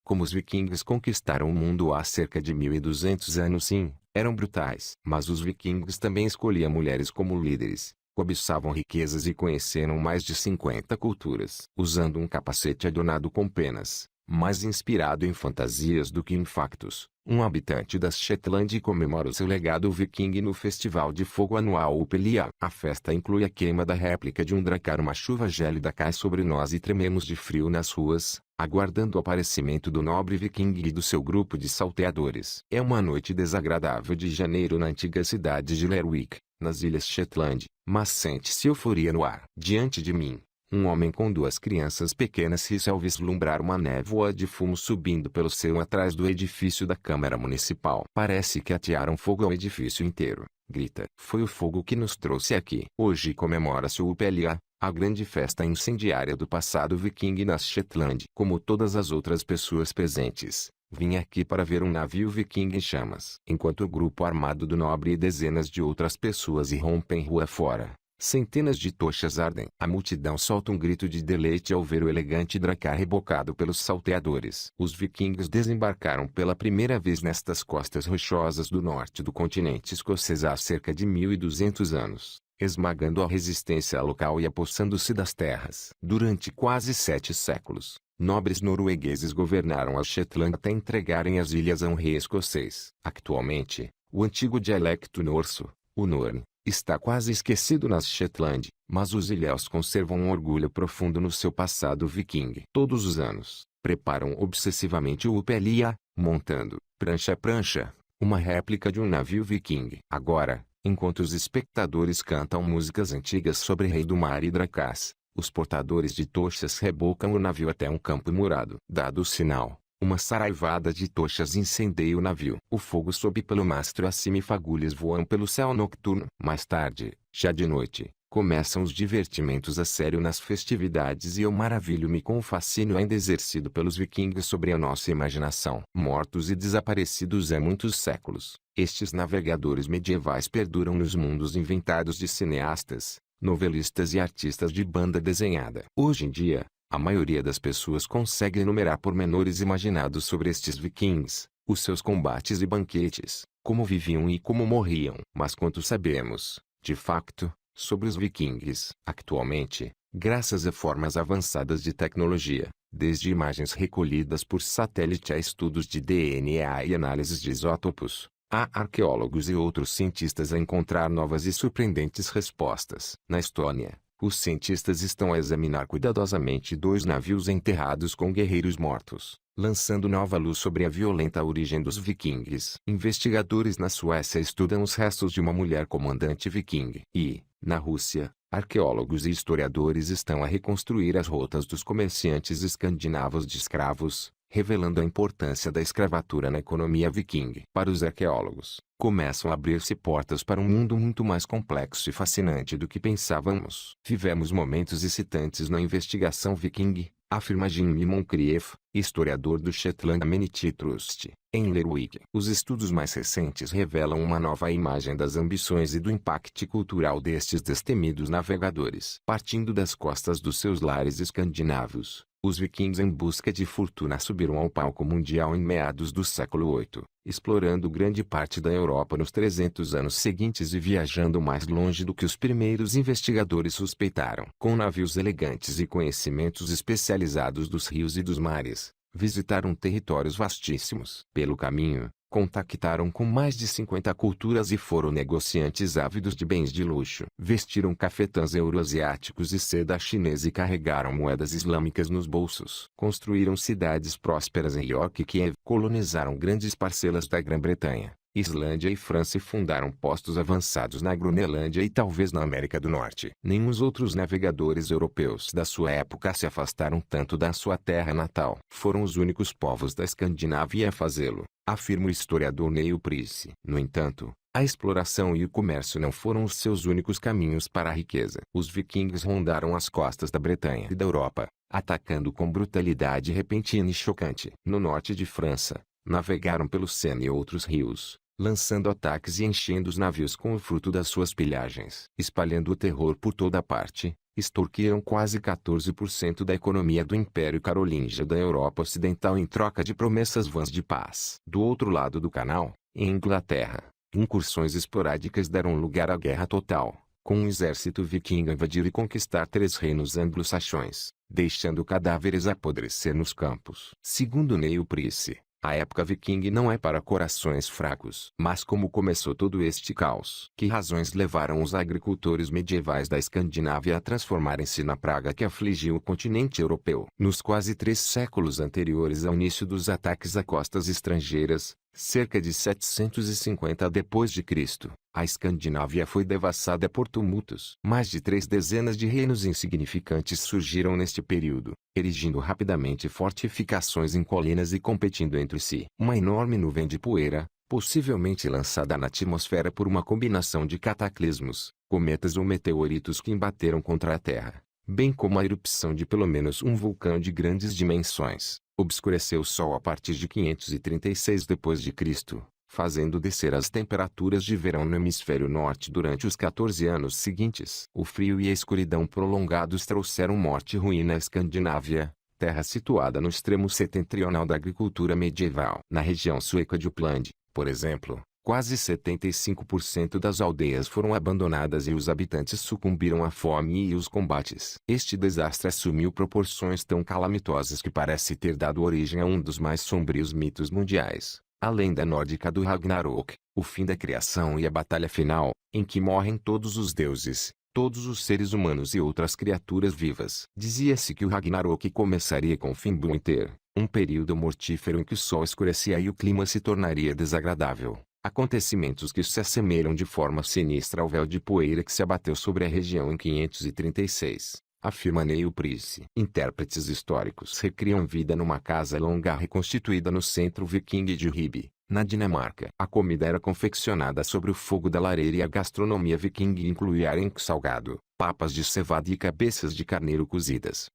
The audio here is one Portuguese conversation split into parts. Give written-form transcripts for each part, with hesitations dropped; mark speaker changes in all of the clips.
Speaker 1: Como os vikings conquistaram o mundo há cerca de 1200 anos, sim, eram brutais. Mas os vikings também escolhiam mulheres como líderes, cobiçavam riquezas e conheceram mais de 50 culturas. Usando um capacete adornado com penas, mais inspirado em fantasias do que em factos, um habitante das Shetland comemora o seu legado viking no Festival de Fogo anual Upelia. A festa inclui a queima da réplica de um dracar. Uma chuva gélida cai sobre nós e trememos de frio nas ruas, aguardando o aparecimento do nobre viking e do seu grupo de salteadores. É uma noite desagradável de janeiro na antiga cidade de Lerwick, nas Ilhas Shetland, mas sente-se euforia no ar. Diante de mim, um homem com duas crianças pequenas ri ao vislumbrar uma névoa de fumo subindo pelo céu atrás do edifício da Câmara Municipal. Parece que atearam fogo ao edifício inteiro, grita. Foi o fogo que nos trouxe aqui. Hoje comemora-se o Upelia, a grande festa incendiária do passado viking nas Shetland. Como todas as outras pessoas presentes, vim aqui para ver um navio viking em chamas. Enquanto o grupo armado do nobre e dezenas de outras pessoas irrompem rua fora, centenas de tochas ardem. A multidão solta um grito de deleite ao ver o elegante dracar rebocado pelos salteadores. Os vikings desembarcaram pela primeira vez nestas costas rochosas do norte do continente escocês há cerca de 1200 anos, esmagando a resistência local e apossando-se das terras. Durante quase 7 séculos, nobres noruegueses governaram as Shetland até entregarem as ilhas a um rei escocês. Atualmente, o antigo dialecto norso, o Norn, está quase esquecido nas Shetland, mas os ilhéus conservam um orgulho profundo no seu passado viking. Todos os anos, preparam obsessivamente o Upelia, montando, prancha a prancha, uma réplica de um navio viking. Agora, enquanto os espectadores cantam músicas antigas sobre Rei do Mar e Dracás, os portadores de tochas rebocam o navio até um campo murado. Dado o sinal, uma saraivada de tochas incendeia o navio. O fogo sobe pelo mastro acima e fagulhas voam pelo céu nocturno. Mais tarde, já de noite, começam os divertimentos a sério nas festividades e eu maravilho-me com o fascínio ainda exercido pelos vikings sobre a nossa imaginação. Mortos e desaparecidos há muitos séculos, estes navegadores medievais perduram nos mundos inventados de cineastas, novelistas e artistas de banda desenhada. Hoje em dia, a maioria das pessoas consegue enumerar pormenores imaginados sobre estes vikings, os seus combates e banquetes, como viviam e como morriam. Mas quanto sabemos, de facto, sobre os vikings? Atualmente, graças a formas avançadas de tecnologia, desde imagens recolhidas por satélite a estudos de DNA e análises de isótopos, há arqueólogos e outros cientistas a encontrar novas e surpreendentes respostas. Na Estônia, os cientistas estão a examinar cuidadosamente 2 navios enterrados com guerreiros mortos, lançando nova luz sobre a violenta origem dos vikings. Investigadores na Suécia estudam os restos de uma mulher comandante viking. E, na Rússia, arqueólogos e historiadores estão a reconstruir as rotas dos comerciantes escandinavos de escravos, revelando a importância da escravatura na economia viking. Para os arqueólogos, começam a abrir-se portas para um mundo muito mais complexo e fascinante do que pensávamos. Vivemos momentos excitantes na investigação viking, afirma Jimmy Moncrieff, historiador do Shetland Amenity Trust, em Lerwick. Os estudos mais recentes revelam uma nova imagem das ambições e do impacto cultural destes destemidos navegadores. Partindo das costas dos seus lares escandinavos, os vikings em busca de fortuna subiram ao palco mundial em meados do século VIII, explorando grande parte da Europa nos 300 anos seguintes e viajando mais longe do que os primeiros investigadores suspeitaram. Com navios elegantes e conhecimentos especializados dos rios e dos mares, visitaram territórios vastíssimos. Pelo caminho, contactaram com mais de 50 culturas e foram negociantes ávidos de bens de luxo. Vestiram cafetãs euroasiáticos e seda chinesa e carregaram moedas islâmicas nos bolsos. Construíram cidades prósperas em York e Kiev. Colonizaram grandes parcelas da Grã-Bretanha, Islândia e França e fundaram postos avançados na Groenlândia e talvez na América do Norte. Nenhum dos outros navegadores europeus da sua época se afastaram tanto da sua terra natal. Foram os únicos povos da Escandinávia a fazê-lo, afirma o historiador Neil Price. No entanto, a exploração e o comércio não foram os seus únicos caminhos para a riqueza. Os vikings rondaram as costas da Bretanha e da Europa, atacando com brutalidade repentina e chocante. No norte de França, navegaram pelo Sena e outros rios, lançando ataques e enchendo os navios com o fruto das suas pilhagens. Espalhando o terror por toda parte, extorquiram quase 14% da economia do Império Carolíngio da Europa Ocidental em troca de promessas vãs de paz. Do outro lado do canal, em Inglaterra, incursões esporádicas deram lugar à guerra total, com um exército viking a invadir e conquistar 3 reinos anglo-saxões, deixando cadáveres apodrecer nos campos. Segundo Neil Price, a época viking não é para corações fracos. Mas como começou todo este caos? Que razões levaram os agricultores medievais da Escandinávia a transformarem-se na praga que afligiu o continente europeu? Nos quase 3 séculos anteriores ao início dos ataques a costas estrangeiras, cerca de 750 d.C., a Escandinávia foi devassada por tumultos. Mais de 3 dezenas de reinos insignificantes surgiram neste período, erigindo rapidamente fortificações em colinas e competindo entre si. Uma enorme nuvem de poeira, possivelmente lançada na atmosfera por uma combinação de cataclismos, cometas ou meteoritos que embateram contra a Terra, bem como a erupção de pelo menos um vulcão de grandes dimensões, obscureceu o Sol a partir de 536 d.C., fazendo descer as temperaturas de verão no hemisfério norte durante os 14 anos seguintes. O frio e a escuridão prolongados trouxeram morte e ruína à Escandinávia, terra situada no extremo setentrional da agricultura medieval. Na região sueca de Uppland, por exemplo, quase 75% das aldeias foram abandonadas e os habitantes sucumbiram à fome e os combates. Este desastre assumiu proporções tão calamitosas que parece ter dado origem a um dos mais sombrios mitos mundiais, a lenda nórdica do Ragnarok, o fim da criação e a batalha final, em que morrem todos os deuses, todos os seres humanos e outras criaturas vivas. Dizia-se que o Ragnarok começaria com Fimbulwinter, um período mortífero em que o sol escurecia e o clima se tornaria desagradável. Acontecimentos que se assemelham de forma sinistra ao véu de poeira que se abateu sobre a região em 536, afirma Neil Price. Intérpretes históricos recriam vida numa casa longa reconstituída no centro viking de Ribe, na Dinamarca. A comida era confeccionada sobre o fogo da lareira e a gastronomia viking incluía arenque salgado, papas de cevada e cabeças de carneiro cozidas.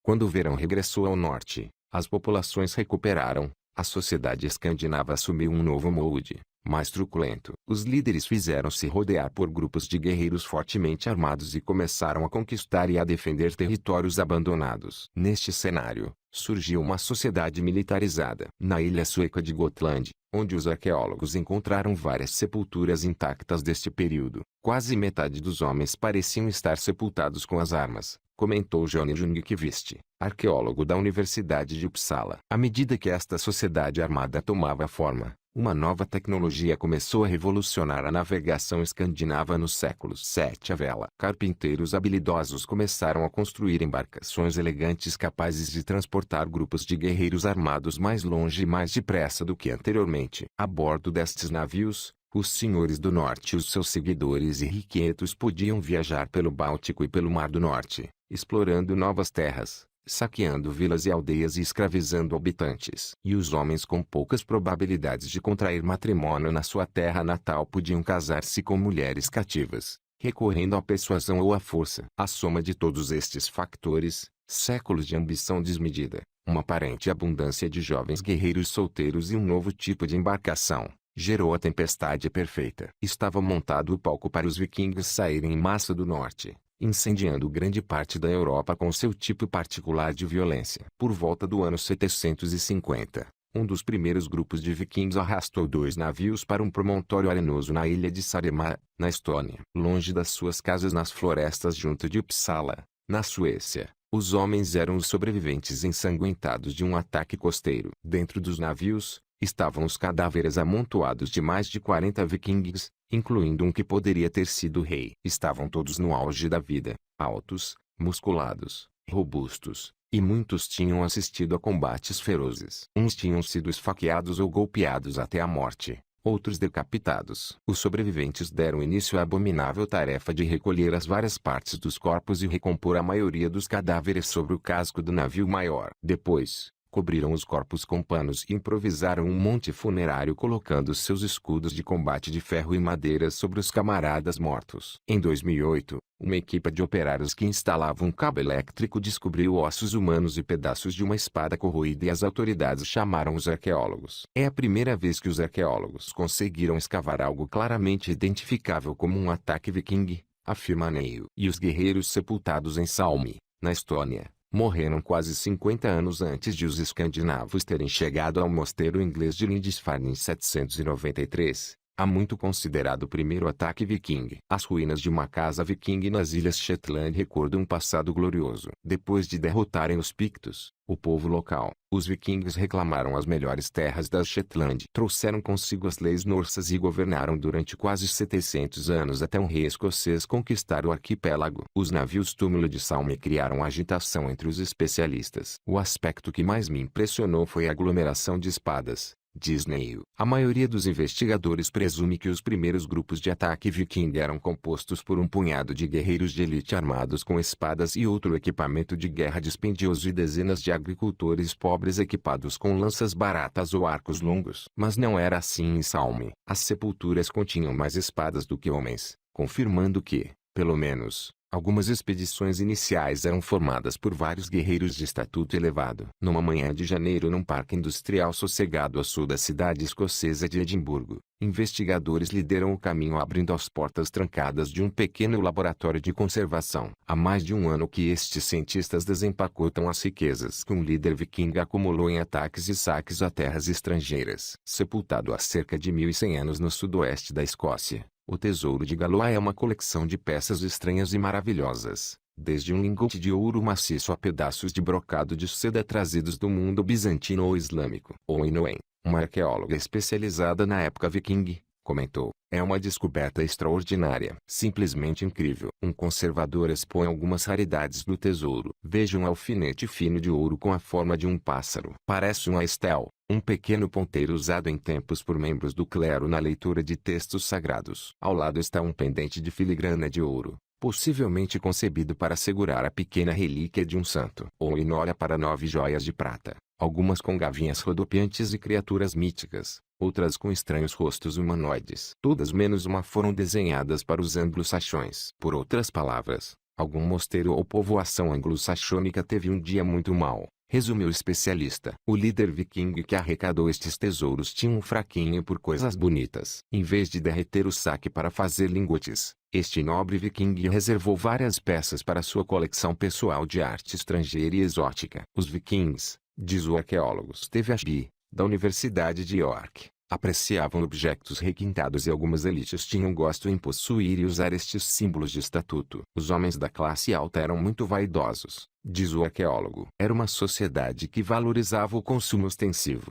Speaker 1: Quando o verão regressou ao norte, as populações recuperaram, a sociedade escandinava assumiu um novo molde, mais truculento. Os líderes fizeram-se rodear por grupos de guerreiros fortemente armados e começaram a conquistar e a defender territórios abandonados. Neste cenário, surgiu uma sociedade militarizada. Na ilha sueca de Gotland, onde os arqueólogos encontraram várias sepulturas intactas deste período, quase metade dos homens pareciam estar sepultados com as armas, comentou Johnny Ljungqvist, arqueólogo da Universidade de Uppsala. À medida que esta sociedade armada tomava forma, uma nova tecnologia começou a revolucionar a navegação escandinava nos séculos 7 a vela. Carpinteiros habilidosos começaram a construir embarcações elegantes capazes de transportar grupos de guerreiros armados mais longe e mais depressa do que anteriormente. A bordo destes navios, os senhores do norte e os seus seguidores irrequietos podiam viajar pelo Báltico e pelo Mar do Norte, explorando novas terras, saqueando vilas e aldeias e escravizando habitantes. E os homens com poucas probabilidades de contrair matrimônio na sua terra natal podiam casar-se com mulheres cativas, recorrendo à persuasão ou à força. A soma de todos estes factores, séculos de ambição desmedida, uma aparente abundância de jovens guerreiros solteiros e um novo tipo de embarcação, gerou a tempestade perfeita. Estava montado o palco para os vikings saírem em massa do norte, incendiando grande parte da Europa com seu tipo particular de violência. Por volta do ano 750, um dos primeiros grupos de vikings arrastou 2 navios para um promontório arenoso na ilha de Saaremaa, na Estônia. Longe das suas casas nas florestas junto de Uppsala, na Suécia, os homens eram os sobreviventes ensanguentados de um ataque costeiro. Dentro dos navios, estavam os cadáveres amontoados de mais de 40 vikings, incluindo um que poderia ter sido rei. Estavam todos no auge da vida, altos, musculados, robustos, e muitos tinham assistido a combates ferozes. Uns tinham sido esfaqueados ou golpeados até a morte, outros decapitados. Os sobreviventes deram início à abominável tarefa de recolher as várias partes dos corpos e recompor a maioria dos cadáveres sobre o casco do navio maior. Depois, cobriram os corpos com panos e improvisaram um monte funerário colocando seus escudos de combate de ferro e madeira sobre os camaradas mortos. Em 2008, uma equipe de operários que instalava um cabo elétrico descobriu ossos humanos e pedaços de uma espada corroída e as autoridades chamaram os arqueólogos. É a primeira vez que os arqueólogos conseguiram escavar algo claramente identificável como um ataque viking, afirma Neil. E os guerreiros sepultados em Salmi, na Estônia, morreram quase 50 anos antes de os escandinavos terem chegado ao mosteiro inglês de Lindisfarne em 793. Há muito considerado o primeiro ataque viking. As ruínas de uma casa viking nas Ilhas Shetland recordam um passado glorioso. Depois de derrotarem os Pictos, o povo local, os vikings reclamaram as melhores terras das Shetland. Trouxeram consigo as leis norsas e governaram durante quase 700 anos até um rei escocês conquistar o arquipélago. Os navios túmulo de Salmi criaram agitação entre os especialistas. O aspecto que mais me impressionou foi a aglomeração de espadas, diz Neil. A maioria dos investigadores presume que os primeiros grupos de ataque viking eram compostos por um punhado de guerreiros de elite armados com espadas e outro equipamento de guerra dispendioso e dezenas de agricultores pobres equipados com lanças baratas ou arcos longos. Mas não era assim em Salmi. As sepulturas continham mais espadas do que homens, confirmando que, pelo menos, algumas expedições iniciais eram formadas por vários guerreiros de estatuto elevado. Numa manhã de janeiro num parque industrial sossegado a sul da cidade escocesa de Edimburgo, investigadores lideram o caminho abrindo as portas trancadas de um pequeno laboratório de conservação. Há mais de um ano que estes cientistas desempacotam as riquezas que um líder viking acumulou em ataques e saques a terras estrangeiras. Sepultado há cerca de 1100 anos no sudoeste da Escócia, o Tesouro de Galois é uma coleção de peças estranhas e maravilhosas, desde um lingote de ouro maciço a pedaços de brocado de seda trazidos do mundo bizantino ou islâmico. Owen Owen, uma arqueóloga especializada na época viking, comentou: "É uma descoberta extraordinária, simplesmente incrível." Um conservador expõe algumas raridades do tesouro. Veja um alfinete fino de ouro com a forma de um pássaro. Parece um aistel, um pequeno ponteiro usado em tempos por membros do clero na leitura de textos sagrados. Ao lado está um pendente de filigrana de ouro, possivelmente concebido para segurar a pequena relíquia de um santo. Owen olha para 9 joias de prata, algumas com gavinhas rodopiantes e criaturas míticas, outras com estranhos rostos humanoides. Todas menos uma foram desenhadas para os anglo-saxões. Por outras palavras, algum mosteiro ou povoação anglo-saxônica teve um dia muito mau, resumiu o especialista. O líder viking que arrecadou estes tesouros tinha um fraquinho por coisas bonitas. Em vez de derreter o saque para fazer lingotes, este nobre viking reservou várias peças para sua coleção pessoal de arte estrangeira e exótica. Os vikings, diz o arqueólogo Steve Ashby, da Universidade de York, apreciavam objetos requintados e algumas elites tinham gosto em possuir e usar estes símbolos de estatuto. Os homens da classe alta eram muito vaidosos, diz o arqueólogo. Era uma sociedade que valorizava o consumo ostensivo.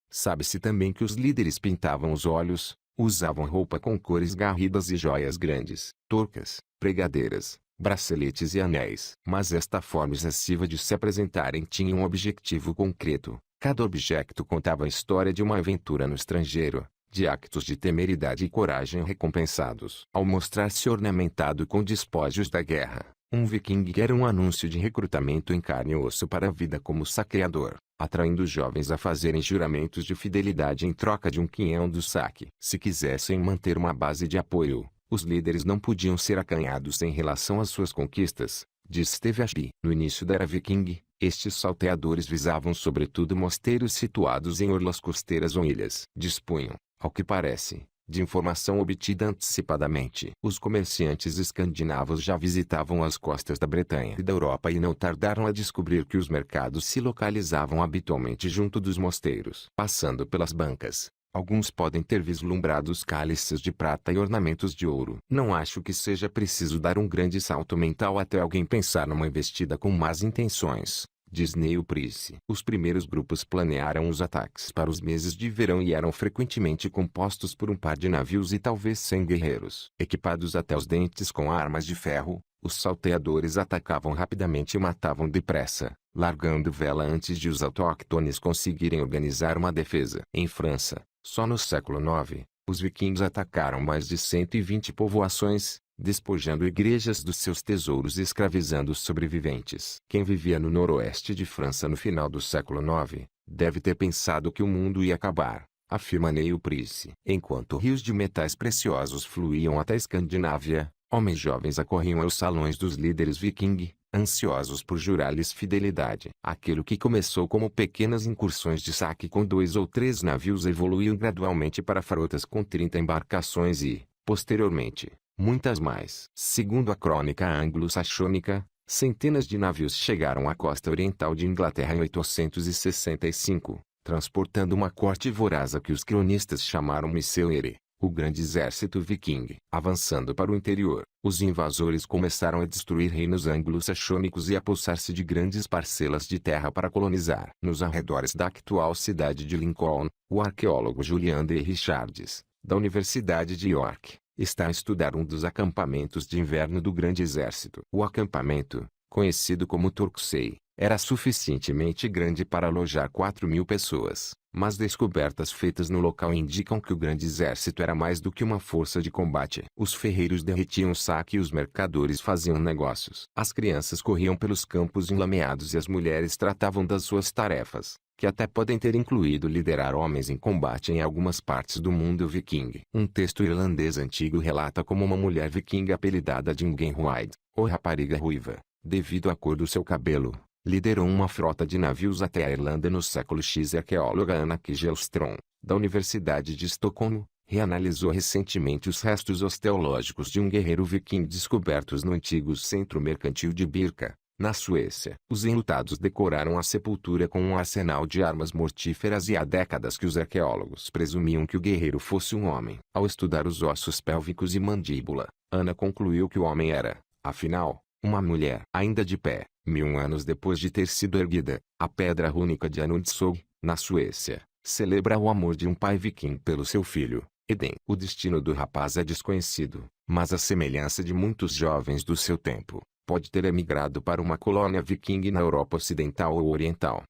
Speaker 1: Sabe-se também que os líderes pintavam os olhos, usavam roupa com cores garridas e joias grandes, toucas, pregadeiras, braceletes e anéis. Mas esta forma excessiva de se apresentarem tinha um objetivo concreto. Cada objeto contava a história de uma aventura no estrangeiro, de actos de temeridade e coragem recompensados. Ao mostrar-se ornamentado com despojos da guerra, um viking era um anúncio de recrutamento em carne e osso para a vida como saqueador, atraindo os jovens a fazerem juramentos de fidelidade em troca de um quinhão do saque. Se quisessem manter uma base de apoio, os líderes não podiam ser acanhados em relação às suas conquistas, diz Steve Ashby. No início da era viking, estes salteadores visavam sobretudo mosteiros situados em orlas costeiras ou ilhas. Dispunham, ao que parece, de informação obtida antecipadamente. Os comerciantes escandinavos já visitavam as costas da Bretanha e da Europa e não tardaram a descobrir que os mercados se localizavam habitualmente junto dos mosteiros. Passando pelas bancas, alguns podem ter vislumbrado os cálices de prata e ornamentos de ouro. Não acho que seja preciso dar um grande salto mental até alguém pensar numa investida com más intenções, diz Neil Price. Os primeiros grupos planearam os ataques para os meses de verão e eram frequentemente compostos por um par de navios e talvez 100 guerreiros. Equipados até os dentes com armas de ferro, os salteadores atacavam rapidamente e matavam depressa, largando vela antes de os autóctones conseguirem organizar uma defesa. Em França, só no século IX, os vikings atacaram mais de 120 povoações, despojando igrejas dos seus tesouros e escravizando os sobreviventes. Quem vivia no noroeste de França no final do século IX, deve ter pensado que o mundo ia acabar, afirma Neil Price. Enquanto rios de metais preciosos fluíam até a Escandinávia, homens jovens acorriam aos salões dos líderes viking, ansiosos por jurar-lhes fidelidade. Aquilo que começou como pequenas incursões de saque com 2 ou 3 navios evoluiu gradualmente para frotas com 30 embarcações e, posteriormente, muitas mais. Segundo a crônica anglo-saxônica, centenas de navios chegaram à costa oriental de Inglaterra em 865, transportando uma corte voraz que os cronistas chamaram Miseere, o grande exército viking. Avançando para o interior, os invasores começaram a destruir reinos anglo-saxônicos e a apossar-se de grandes parcelas de terra para colonizar. Nos arredores da atual cidade de Lincoln, o arqueólogo Julian D. Richards, da Universidade de York, está a estudar um dos acampamentos de inverno do grande exército. O acampamento, conhecido como Torksey, era suficientemente grande para alojar 4.000 pessoas, mas descobertas feitas no local indicam que o grande exército era mais do que uma força de combate. Os ferreiros derretiam saque e os mercadores faziam negócios. As crianças corriam pelos campos enlameados e as mulheres tratavam das suas tarefas, que até podem ter incluído liderar homens em combate em algumas partes do mundo viking. Um texto irlandês antigo relata como uma mulher viking apelidada de Ingenhwide, ou rapariga ruiva, devido à cor do seu cabelo, liderou uma frota de navios até a Irlanda no século X. A arqueóloga Anna Kjellström, da Universidade de Estocolmo, reanalisou recentemente os restos osteológicos de um guerreiro viking descobertos no antigo centro mercantil de Birka, na Suécia. Os enlutados decoraram a sepultura com um arsenal de armas mortíferas e há décadas que os arqueólogos presumiam que o guerreiro fosse um homem. Ao estudar os ossos pélvicos e mandíbula, Anna concluiu que o homem era, afinal, uma mulher. Ainda de pé, 1000 anos depois de ter sido erguida, a pedra rúnica de Anundsog, na Suécia, celebra o amor de um pai viking pelo seu filho, Eden. O destino do rapaz é desconhecido, mas a semelhança de muitos jovens do seu tempo, pode ter emigrado para uma colônia viking na Europa Ocidental ou Oriental.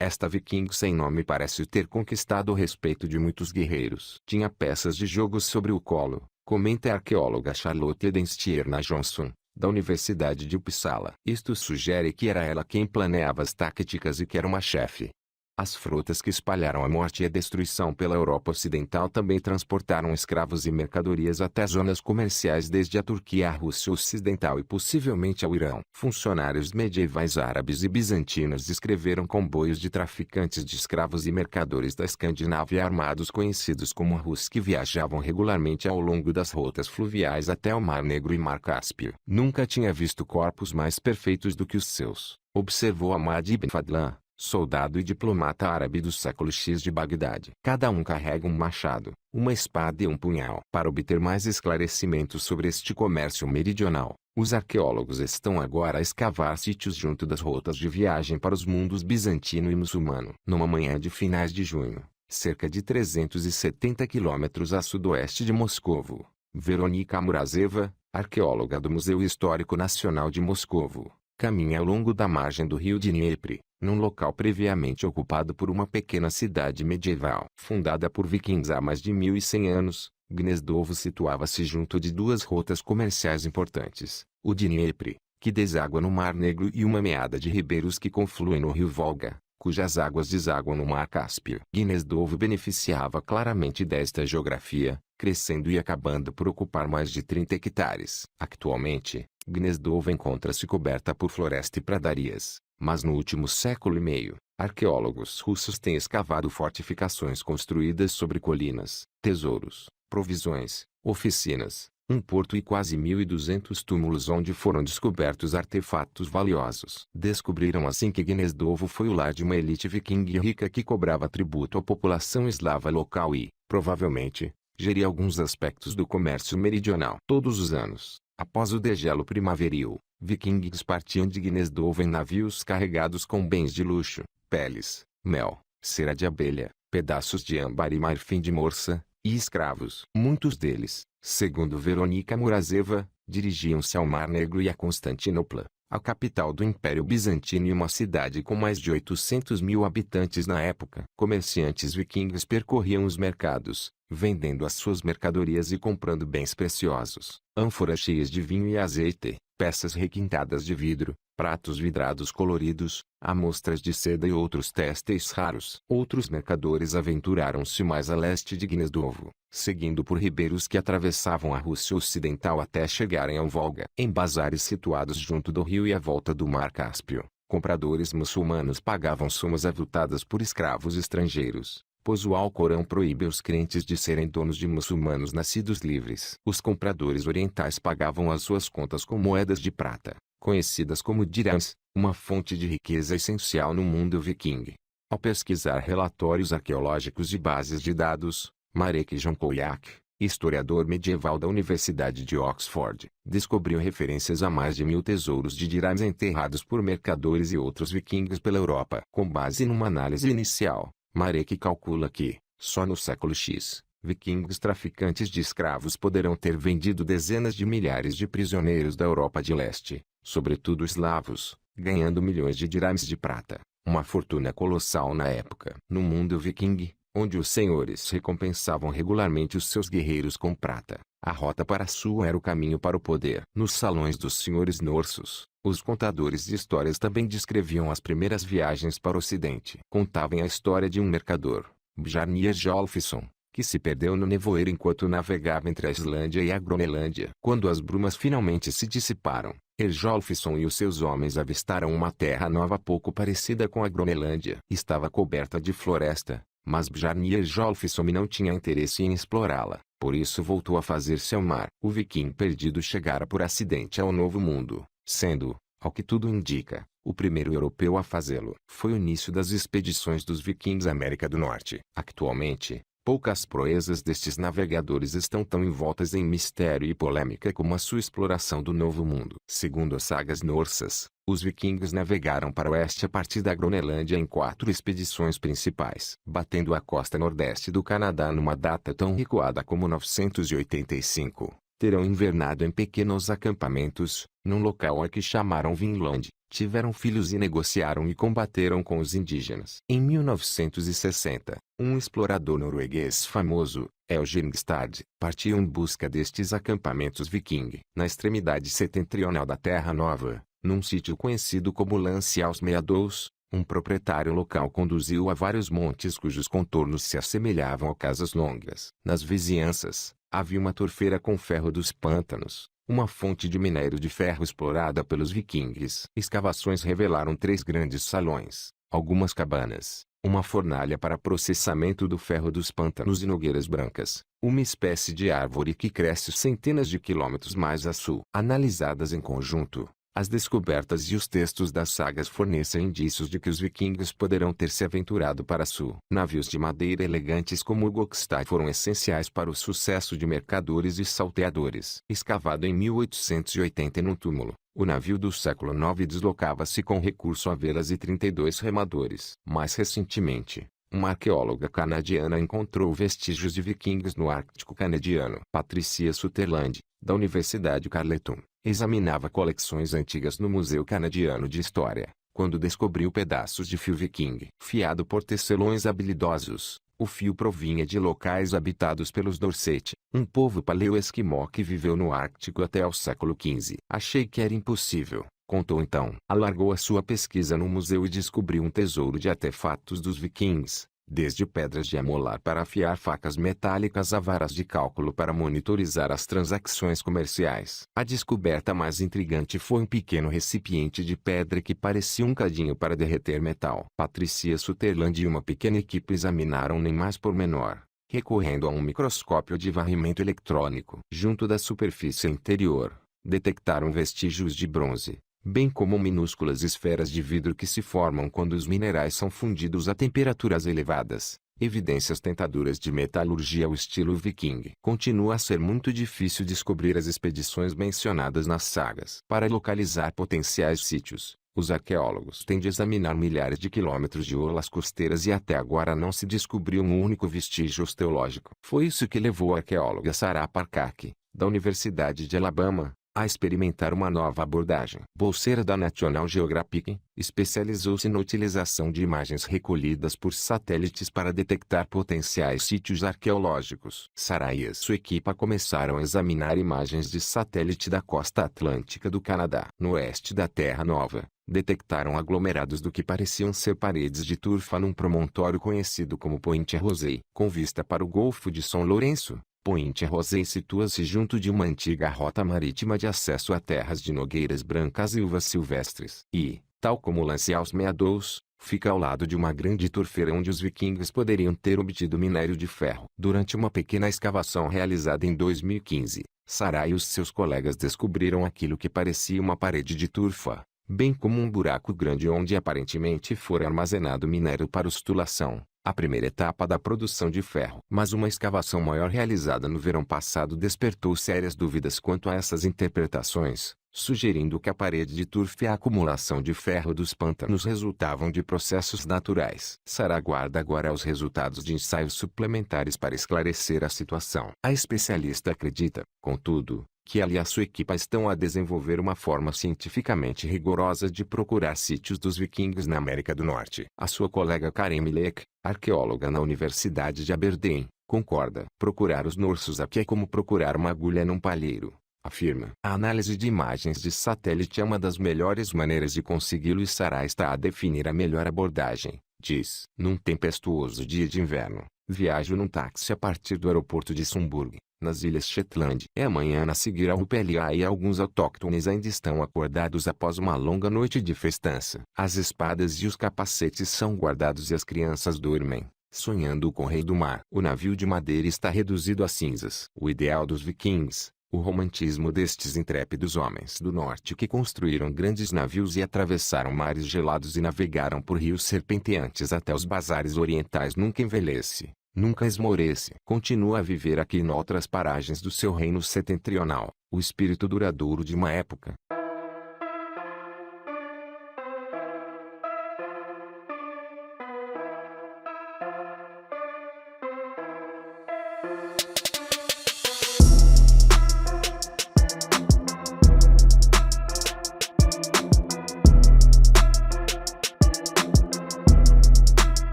Speaker 1: Esta viking sem nome parece ter conquistado o respeito de muitos guerreiros. Tinha peças de jogos sobre o colo, comenta a arqueóloga Charlotte Edenstierna Johnson, da Universidade de Uppsala. Isto sugere que era ela quem planeava as táticas e que era uma chefe. As frotas que espalharam a morte e a destruição pela Europa Ocidental também transportaram escravos e mercadorias até zonas comerciais desde a Turquia à Rússia Ocidental e possivelmente ao Irão. Funcionários medievais árabes e bizantinos descreveram comboios de traficantes de escravos e mercadores da Escandinávia armados conhecidos como Rus que viajavam regularmente ao longo das rotas fluviais até o Mar Negro e Mar Cáspio. Nunca tinha visto corpos mais perfeitos do que os seus, observou Ahmad ibn Fadlan, soldado e diplomata árabe do século X de Bagdade. Cada um carrega um machado, uma espada e um punhal. Para obter mais esclarecimentos sobre este comércio meridional, os arqueólogos estão agora a escavar sítios junto das rotas de viagem para os mundos bizantino e muçulmano. Numa manhã de finais de junho, cerca de 370 quilômetros a sudoeste de Moscovo, Veronika Murazeva, arqueóloga do Museu Histórico Nacional de Moscovo, caminha ao longo da margem do rio Dnieper, num local previamente ocupado por uma pequena cidade medieval. Fundada por vikings há mais de 1100 anos, Gnezdovo situava-se junto de duas rotas comerciais importantes, o Dnieper, que deságua no Mar Negro e uma meada de ribeiros que confluem no rio Volga, cujas águas desaguam no Mar Cáspio. Gnezdovo beneficiava claramente desta geografia, crescendo e acabando por ocupar mais de 30 hectares. Atualmente, Gnezdovo encontra-se coberta por floresta e pradarias, mas no último século e meio, arqueólogos russos têm escavado fortificações construídas sobre colinas, tesouros, provisões, oficinas, um porto e quase 1.200 túmulos onde foram descobertos artefatos valiosos. Descobriram assim que Gnezdovo foi o lar de uma elite viking rica que cobrava tributo à população eslava local e, provavelmente, geria alguns aspectos do comércio meridional. Todos os anos, após o degelo primaveril, vikings partiam de Gnezdovo em navios carregados com bens de luxo, peles, mel, cera de abelha, pedaços de âmbar e marfim de morsa, e escravos. Muitos deles, segundo Veronika Murazeva, dirigiam-se ao Mar Negro e a Constantinopla, a capital do Império Bizantino e uma cidade com mais de 800.000 habitantes na época. Comerciantes vikings percorriam os mercados, vendendo as suas mercadorias e comprando bens preciosos, ânforas cheias de vinho e azeite, peças requintadas de vidro, pratos vidrados coloridos, amostras de seda e outros têxteis raros. Outros mercadores aventuraram-se mais a leste de Gnezdovo, seguindo por ribeiros que atravessavam a Rússia Ocidental até chegarem ao Volga. Em bazares situados junto do rio e à volta do Mar Cáspio, compradores muçulmanos pagavam somas avultadas por escravos estrangeiros, pois o Alcorão proíbe os crentes de serem donos de muçulmanos nascidos livres. Os compradores orientais pagavam as suas contas com moedas de prata, conhecidas como dirhams, uma fonte de riqueza essencial no mundo viking. Ao pesquisar relatórios arqueológicos e bases de dados, Marek Jankowiak, historiador medieval da Universidade de Oxford, descobriu referências a mais de 1000 tesouros de dirhams enterrados por mercadores e outros vikings pela Europa. Com base numa análise inicial, Marek calcula que, só no século X, vikings traficantes de escravos poderão ter vendido dezenas de milhares de prisioneiros da Europa de Leste, sobretudo eslavos, ganhando milhões de dirhams de prata, uma fortuna colossal na época. No mundo viking, onde os senhores recompensavam regularmente os seus guerreiros com prata, a rota para sul era o caminho para o poder. Nos salões dos senhores norsos, os contadores de histórias também descreviam as primeiras viagens para o ocidente. Contavam a história de um mercador, Bjarni Ejjolfsson, que se perdeu no nevoeiro enquanto navegava entre a Islândia e a Groenlândia. Quando as brumas finalmente se dissiparam, Ejjolfsson e os seus homens avistaram uma terra nova pouco parecida com a Groenlândia. Estava coberta de floresta, mas Bjarni Ejjolfsson não tinha interesse em explorá-la, por isso voltou a fazer-se ao mar. O viking perdido chegara por acidente ao Novo Mundo, sendo, ao que tudo indica, o primeiro europeu a fazê-lo. Foi o início das expedições dos vikings à América do Norte. Atualmente, poucas proezas destes navegadores estão tão envoltas em mistério e polêmica como a sua exploração do Novo Mundo. Segundo as sagas norsas, os vikings navegaram para o oeste a partir da Groenlândia em 4 expedições principais, batendo a costa nordeste do Canadá numa data tão recuada como 985. Terão invernado em pequenos acampamentos, num local a que chamaram Vinland, tiveram filhos e negociaram e combateram com os indígenas. Em 1960, um explorador norueguês famoso, Elgengstad, partiu em busca destes acampamentos viking. Na extremidade setentrional da Terra Nova, num sítio conhecido como Lanceaus Meadows, um proprietário local conduziu a vários montes cujos contornos se assemelhavam a casas longas. Nas vizinhanças, havia uma torfeira com ferro dos pântanos, uma fonte de minério de ferro explorada pelos vikings. Escavações revelaram 3 grandes salões, algumas cabanas, uma fornalha para processamento do ferro dos pântanos e nogueiras brancas, uma espécie de árvore que cresce centenas de quilômetros mais a sul. Analisadas em conjunto, as descobertas e os textos das sagas fornecem indícios de que os vikings poderão ter se aventurado para sul. Navios de madeira elegantes como o Gokstad foram essenciais para o sucesso de mercadores e salteadores. Escavado em 1880 num túmulo, o navio do século IX deslocava-se com recurso a velas e 32 remadores. Mais recentemente, uma arqueóloga canadiana encontrou vestígios de vikings no Ártico canadiano. Patricia Sutherland, da Universidade Carleton, examinava coleções antigas no Museu Canadiano de História, quando descobriu pedaços de fio viking. Fiado por tecelões habilidosos, o fio provinha de locais habitados pelos Dorset, um povo paleo-esquimó que viveu no Ártico até ao século XV. Achei que era impossível, contou então. Alargou a sua pesquisa no museu e descobriu um tesouro de artefatos dos vikings, desde pedras de amolar para afiar facas metálicas a varas de cálculo para monitorizar as transações comerciais. A descoberta mais intrigante foi um pequeno recipiente de pedra que parecia um cadinho para derreter metal. Patricia Sutherland e uma pequena equipe examinaram nem mais pormenor, recorrendo a um microscópio de varrimento eletrônico. Junto da superfície interior, detectaram vestígios de bronze, bem como minúsculas esferas de vidro que se formam quando os minerais são fundidos a temperaturas elevadas, evidências tentadoras de metalurgia ao estilo viking. Continua a ser muito difícil descobrir as expedições mencionadas nas sagas. Para localizar potenciais sítios, os arqueólogos têm de examinar milhares de quilômetros de orlas costeiras e até agora não se descobriu um único vestígio osteológico. Foi isso que levou a arqueóloga Sarah Parcak, da Universidade de Alabama, a experimentar uma nova abordagem. Bolseira da National Geographic, especializou-se na utilização de imagens recolhidas por satélites para detectar potenciais sítios arqueológicos. Sarah e sua equipa começaram a examinar imagens de satélite da costa atlântica do Canadá. No oeste da Terra Nova, detectaram aglomerados do que pareciam ser paredes de turfa num promontório conhecido como Pointe Rosé. Com vista para o Golfo de São Lourenço, Pointe Rosé situa-se junto de uma antiga rota marítima de acesso a terras de nogueiras brancas e uvas silvestres. E, tal como Lanceaus Meadows, Fica ao lado de uma grande turfeira onde os vikings poderiam ter obtido minério de ferro. Durante uma pequena escavação realizada em 2015, Sarah e os seus colegas descobriram aquilo que parecia uma parede de turfa, bem como um buraco grande onde aparentemente fora armazenado minério para ostulação, a primeira etapa da produção de ferro. Mas uma escavação maior realizada no verão passado despertou sérias dúvidas quanto a essas interpretações, sugerindo que a parede de turfa e a acumulação de ferro dos pântanos resultavam de processos naturais. Sarah aguarda agora os resultados de ensaios suplementares para esclarecer a situação. A especialista acredita, contudo, que ela e a sua equipa estão a desenvolver uma forma cientificamente rigorosa de procurar sítios dos vikings na América do Norte. A sua colega Karen Milek, arqueóloga na Universidade de Aberdeen, concorda. Procurar os Norsos aqui é como procurar uma agulha num palheiro, afirma. A análise de imagens de satélite é uma das melhores maneiras de consegui-lo e Sarah está a definir a melhor abordagem, diz. Num tempestuoso dia de inverno, viajo num táxi a partir do aeroporto de Sundburg, nas Ilhas Shetland. É amanhã a seguir ao UPLA e alguns autóctones ainda estão acordados após uma longa noite de festança. As espadas e os capacetes são guardados e as crianças dormem, sonhando com o rei do mar. O navio de madeira está reduzido a cinzas. O ideal dos vikings, o romantismo destes intrépidos homens do norte que construíram grandes navios e atravessaram mares gelados e navegaram por rios serpenteantes até os bazares orientais nunca envelhece, nunca esmorece. Continua a viver aqui em outras paragens do seu reino setentrional, o espírito duradouro de uma época,